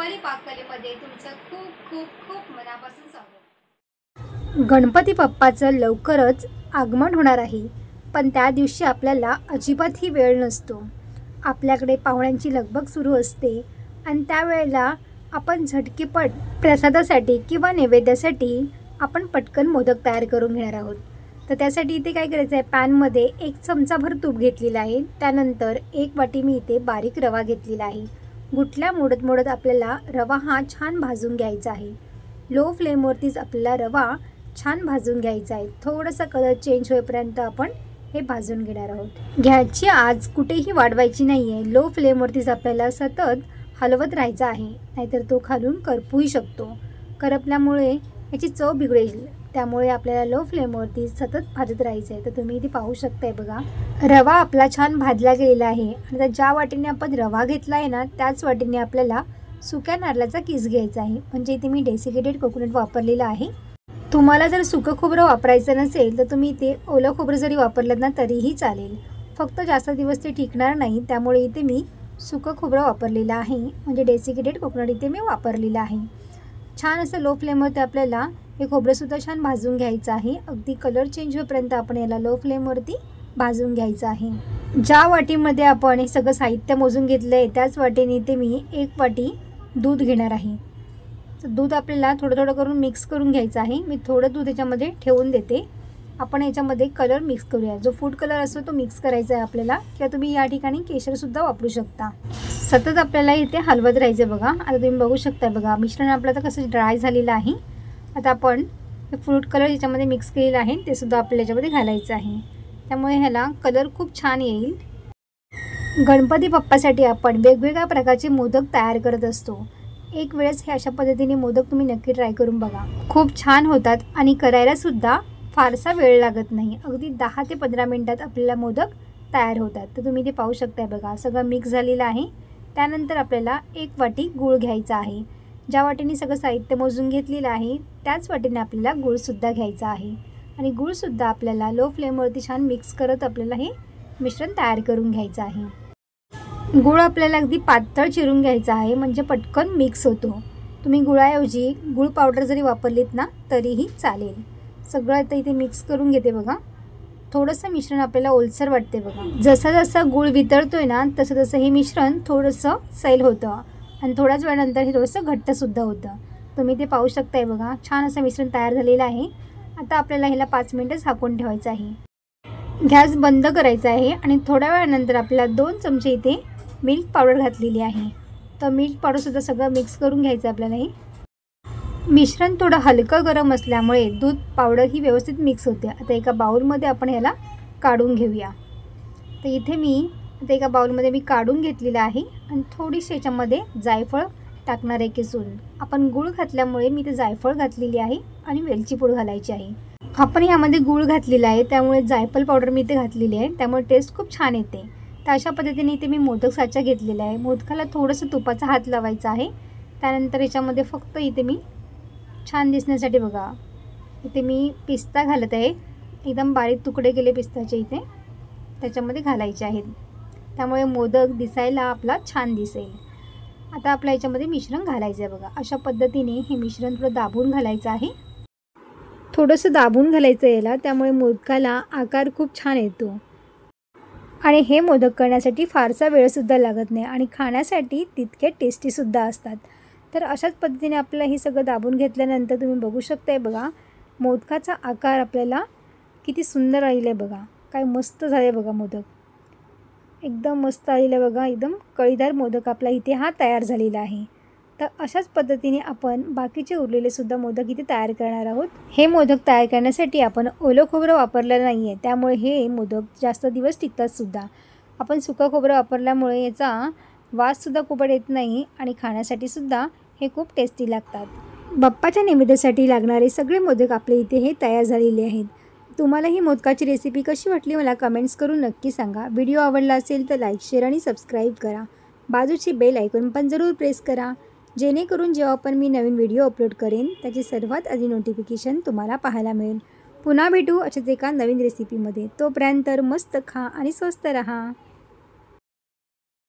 रुपाली पाककलेमध्ये तुमचं खूप खूप खूप मनापासून स्वागत। गणपती बाप्पाचं लवकरच आगमन होणार आहे, पण त्या दिवशी आपल्याला अजिबातही वेळ नसतो। आपल्याकडे पाहुण्यांची लगबग सुरू असते आणि त्यावेळेला आपण झटकेपट प्रसादासाठी किंवा नैवेद्यासाठी आपण पटकन मोदक तयार करून घेणार आहोत। तर त्यासाठी इथे काय करायचं आहे, पॅनमध्ये 1 चमचाभर तूप घेतलेला आहे। त्यानंतर 1 वाटी मी इथे बारीक रवा घेतलेला आहे। गुठल्या मोडत मोडत आपल्याला रवा हा छान भाजून घ्यायचा आहे। लो फ्लेमवरतीच आपल्याला रवा छान भाजून घ्यायचा आहे। थोडासा कलर चेंज होईपर्यंत आपण हे भाजून घेणार आहोत। गॅसची आज कुठेही वाढवायची नाही आहे, लो फ्लेमवरतीच आपल्याला सतत हलवत राहायचं आहे, नाहीतर तो खालून करपूही शकतो। करपल्यामुळे याची चव बिघडेल, त्यामुळे आपल्याला लो फ्लेमवरती सतत भाजत राहायचं आहे। तर तुम्ही इथे पाहू शकताय बघा, रवा आपला छान भाजला गेलेला आहे आणि ज्या वाटीने आपण रवा घेतला आहे ना, त्याच वाटीने आपल्याला सुक्या नारळाचा किस घ्यायचा आहे। म्हणजे इथे मी डेसिकेटेड कोकोनट वापरलेला आहे। तुम्हाला जर सुकं खोबरं वापरायचं नसेल तर तुम्ही ते ओलं खोबरं जरी वापरलं ना तरीही चालेल, फक्त जास्त दिवस ते टिकणार नाही, त्यामुळे इथे मी सुकं खोबरं वापरलेलं आहे। म्हणजे डेसिकेटेड कोकोनट इथे मी वापरलेलं आहे। छान असं लो फ्लेमवरती आपल्याला हे खोबरंसुद्धा छान भाजून घ्यायचं आहे। अगदी कलर चेंज होईपर्यंत आपण याला लो फ्लेमवरती भाजून घ्यायचं आहे। ज्या वाटीमध्ये आपण हे सगळं साहित्य मोजून घेतलं आहे त्याच वाटीने इथे मी 1 वाटी दूध घेणार आहे। तर दूध आपल्याला थोडं थोडं करून मिक्स करून घ्यायचं आहे। मी थोडं दूध याच्यामध्ये ठेवून देते। आपण याच्यामध्ये कलर मिक्स करूया, जो फूड कलर असतो तो मिक्स करायचा आहे आपल्याला, किंवा तुम्ही या ठिकाणी केशरसुद्धा वापरू शकता। सतत आपल्याला इथे हलवत राहायचं बघा। आता तुम्ही बघू शकता बघा, मिश्रण आपलं तर कसं ड्राय झालेलं आहे। आता आपण हे फ्रूट कलर याच्यामध्ये मिक्स केलेलं आहे ते सुद्धा आपल्याला याच्यामध्ये घालायचं आहे, त्यामुळे ह्याला कलर खूप छान येईल। गणपती बाप्पासाठी आपण वेगवेगळ्या प्रकारचे मोदक तयार करत असतो। एक वेळेस हे अशा पद्धतीने मोदक तुम्ही नक्की ट्राय करून बघा, खूप छान होतात आणि करायला सुद्धा फारसा वेळ लागत नाही। अगदी 10 ते 15 मिनिटात आपल्याला मोदक तयार होतात। तर तुम्ही ते पाहू शकताय बघा, सगळं मिक्स झालेलं आहे। त्यानंतर आपल्याला 1 वाटी गूळ घ्यायचा आहे। ज्या वाटीने सगळं साहित्य मोजून घेतलेलं आहे त्याच वाटीने आपल्याला गूळसुद्धा घ्यायचा आहे आणि गूळसुद्धा आपल्याला लो फ्लेमवरती छान मिक्स करत आपल्याला हे मिश्रण तयार करून घ्यायचं आहे। गूळ आपल्याला अगदी पातळ चिरून घ्यायचा आहे, म्हणजे पटकन मिक्स होतो। तुम्ही गुळाऐवजी गूळ पावडर जरी वापरलीत ना तरीही चालेल। सगळं आता इथे मिक्स करून घेते बघा। थोडंसं मिश्रण आपल्याला ओलसर वाटते बघा। जसं जसं गूळ वितळतोय ना तसं तसं हे मिश्रण थोडंसं सैल होतं आणि थोड्याच वेळानंतर हे थोडंसं घट्टसुद्धा होतं। तुम्ही ते पाहू शकताय बघा, छान असं मिश्रण तयार झालेलं आहे। आता आपल्याला ह्याला 5 मिनिटं झाकून ठेवायचं आहे। गॅस बंद करायचा आहे आणि थोड्या वेळानंतर आपल्याला 2 चमचे इथे मिल्क पावडर घातलेली आहे। तर मिल्क पावडरसुद्धा सगळं मिक्स करून घ्यायचं आहे आपल्याला। हे मिश्रण थोडं हलकं गरम असल्यामुळे दूध पावडर ही व्यवस्थित मिक्स होते। आता एका बाउलमध्ये आपण ह्याला काढून घेऊया। तर इथे मी आता एका बाउलमध्ये मी काढून घेतलेलं आहे आणि थोडीशी याच्यामध्ये जायफळ टाकणार आहे किसून। आपण गूळ घातल्यामुळे मी ते जायफळ घातलेली आहे आणि वेलची पूड घालायची आहे। आपण यामध्ये गूळ घातलेला आहे त्यामुळे जायफळ पावडर मी इथे घातलेली आहे, त्यामुळे टेस्ट खूप छान येते। तर अशा पद्धतीने इथे मी मोदक साचा घेतलेला आहे। मोदकाला थोडंसं तुपाचा हात लावायचा आहे। त्यानंतर याच्यामध्ये फक्त इथे मी छान दिसण्यासाठी बघा, इथे मी पिस्ता घालत आहे। एकदम बारीक तुकडे केले पिस्ताचे इथे त्याच्यामध्ये घालायचे आहेत, त्यामुळे मोदक दिसायला आपला छान दिसेल। आता आपल्या याच्यामध्ये मिश्रण घालायचं आहे बघा। अशा पद्धतीने हे मिश्रण थोडं दाबून घालायचं आहे। थोडंसं दाबून घालायचं याला, त्यामुळे मोदकाला आकार खूप छान येतो आणि हे मोदक करण्यासाठी फारसा वेळसुद्धा लागत नाही आणि खाण्यासाठी तितके टेस्टीसुद्धा असतात। तर अशाच पद्धतीने आपल्याला हे सगळं दाबून घेतल्यानंतर तुम्ही बघू शकताय बघा, मोदकाचा आकार आपल्याला किती सुंदर आलेला आहे बघा। काय मस्त झाले बघा मोदक, एकदम मस्त आलेला आहे बघा। एकदम कळीदार मोदक आपला इथे हा तयार झालेला आहे। तर अशाच पद्धतीने आपण बाकीचे उरलेले सुद्धा मोदक इथे तयार करणार आहोत। हे मोदक तयार करण्यासाठी आपण ओलं खोबरं वापरलं नाही आहे, त्यामुळे हे मोदक जास्त दिवस टिकतात सुद्धा। आपण सुकं खोबरं वापरल्यामुळे याचा वाससुद्धा खूप येत नाही आणि खाण्यासाठी सुद्धा हे खूप टेस्टी लागतात। बाप्पाच्या नैवेद्यासाठी लागणारे सगळे मोदक आपले इथे हे तयार झालेले आहेत। तुम्हाला ही मोदकाची रेसिपी कशी वाटली मला कमेंट्स करून नक्की सांगा। व्हिडिओ आवडला असेल तर लाईक, शेअर आणि सबस्क्राईब करा। बाजूची बेल आयकॉन पण जरूर प्रेस करा, जेणेकरून जेव्हा पण मी नवीन व्हिडिओ अपलोड करेन त्याची सर्वात आधी नोटिफिकेशन तुम्हाला पाहायला मिळेल। पुन्हा भेटू अशाच एका नवीन रेसिपीमध्ये। तोपर्यंत मस्त खा आणि स्वस्त रहा।